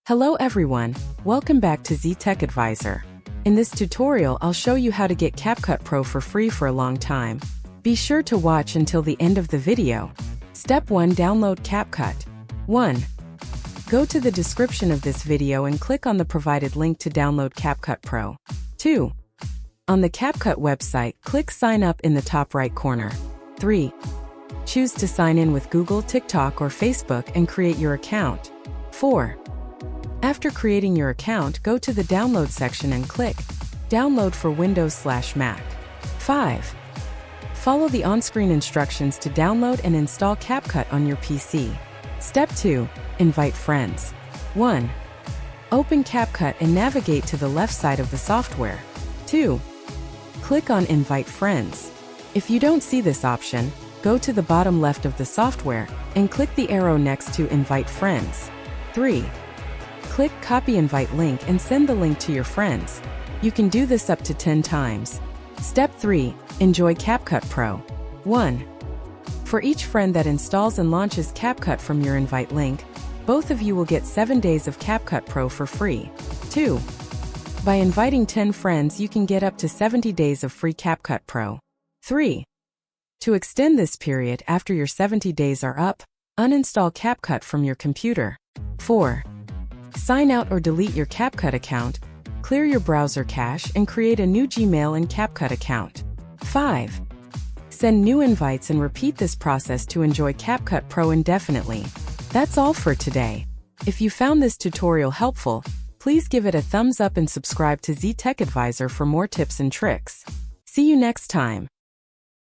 Hello everyone, welcome back to Z Tech Advisor. In this tutorial, I'll show you how to get CapCut Pro for free for a long time. Be sure to watch until the end of the video. Step 1. Download CapCut. 1. Go to the description of this video and click on the provided link to download CapCut Pro. 2. On the CapCut website, click Sign Up in the top right corner. 3. Choose to sign in with Google, TikTok, or Facebook and create your account. 4. After creating your account, go to the Download section and click Download for Windows/Mac. 5. Follow the on-screen instructions to download and install CapCut on your PC. Step 2. Invite friends. 1. Open CapCut and navigate to the left side of the software. 2. Click on Invite Friends. If you don't see this option, go to the bottom left of the software and click the arrow next to Invite Friends. 3. Click Copy Invite Link and send the link to your friends. You can do this up to 10 times. Step 3. Enjoy CapCut Pro. 1. For each friend that installs and launches CapCut from your invite link, both of you will get 7 days of CapCut Pro for free. 2. By inviting 10 friends, you can get up to 70 days of free CapCut Pro. 3. To extend this period after your 70 days are up, uninstall CapCut from your computer. 4. Sign out or delete your CapCut account, clear your browser cache, and create a new Gmail and CapCut account. 5. Send new invites and repeat this process to enjoy CapCut Pro indefinitely. That's all for today. If you found this tutorial helpful, please give it a thumbs up and subscribe to Z Tech Advisor for more tips and tricks. See you next time.